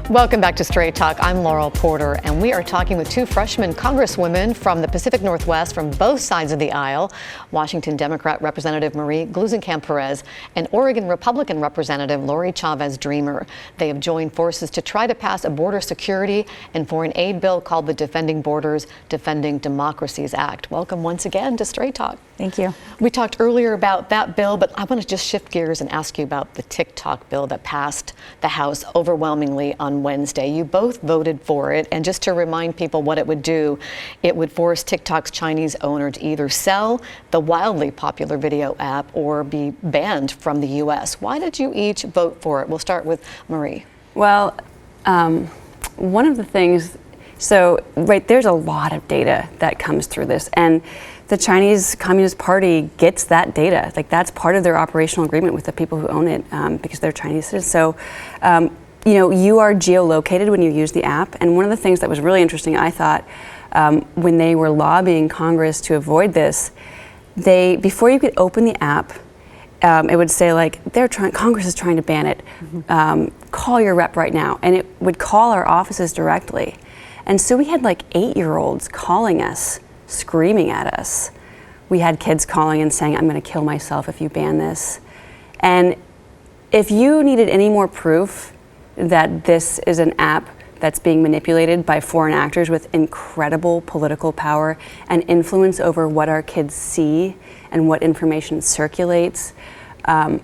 Welcome back to Straight Talk. I'm Laurel Porter, and we are talking with two freshman congresswomen from the Pacific Northwest from both sides of the aisle, Washington Democrat Representative Marie Gluesenkamp-Perez and Oregon Republican Representative Lori Chavez-Dreamer. They have joined forces to try to pass a border security and foreign aid bill called the Defending Borders, Defending Democracies Act. Welcome once again to Straight Talk. Thank you. We talked earlier about that bill, but I want to just shift gears and ask you about the TikTok bill that passed the House overwhelmingly on Wednesday. You both voted for it, and just to remind people what it would do, it would force TikTok's Chinese owner to either sell the wildly popular video app or be banned from the U.S. Why did you each vote for it? We'll start with Marie. Well, one of the things, there's a lot of data that comes through this, and the Chinese Communist Party gets that data. Like, that's part of their operational agreement with the people who own it, because they're Chinese citizens. So, you are geolocated when you use the app. And one of the things that was really interesting, I thought, when they were lobbying Congress to avoid this, before you could open the app, it would say, like, Congress is trying to ban it. Call your rep right now. And it would call our offices directly. And so we had like 8-year-olds calling us, screaming at us. We had kids calling and saying, I'm going to kill myself if you ban this. And if you needed any more proof that this is an app that's being manipulated by foreign actors with incredible political power and influence over what our kids see and what information circulates, there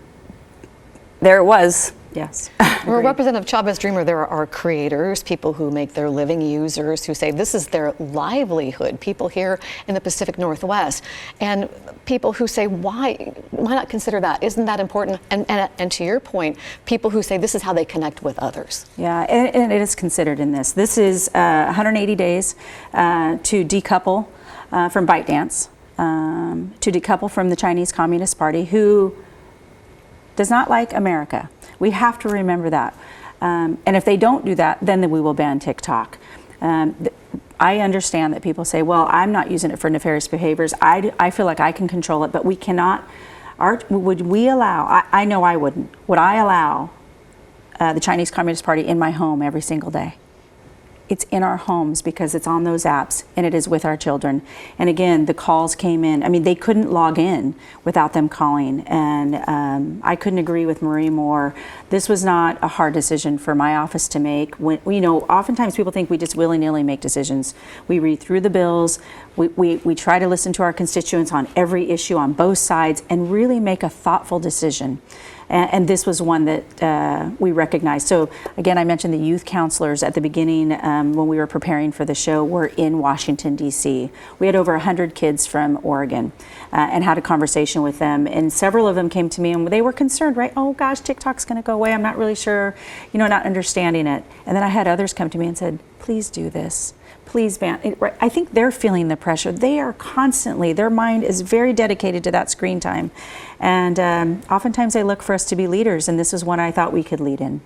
it was. Yes. Well, Representative Chavez-Dreamer, there are creators, people who make their living, users who say this is their livelihood, people here in the Pacific Northwest, and people who say, why not consider that? Isn't that important? And to your point, people who say this is how they connect with others. Yeah, and it is considered in this. This is 180 days to decouple from ByteDance, to decouple from the Chinese Communist Party, who does not like America. We have to remember that. And if they don't do that, then we will ban TikTok. I understand that people say, well, I'm not using it for nefarious behaviors. I feel like I can control it, but we cannot. Would we allow, I know I wouldn't, would I allow the Chinese Communist Party in my home every single day? It's in our homes because it's on those apps and it is with our children. And again, the calls came in. I mean, they couldn't log in without them calling. And I couldn't agree with Marie more. This was not a hard decision for my office to make. When, oftentimes people think we just willy-nilly make decisions. We read through the bills. We try to listen to our constituents on every issue on both sides and really make a thoughtful decision. And this was one that we recognized. So again, I mentioned the youth counselors at the beginning when we were preparing for the show were in Washington, D.C. We had over 100 kids from Oregon and had a conversation with them. And several of them came to me and they were concerned, right? Oh gosh, TikTok's going to go away. I'm not really sure, not understanding it. And then I had others come to me and said, please do this. Please ban it. I think they're feeling the pressure. They are constantly, their mind is very dedicated to that screen time. And oftentimes they look for us to be leaders, and this is one I thought we could lead in.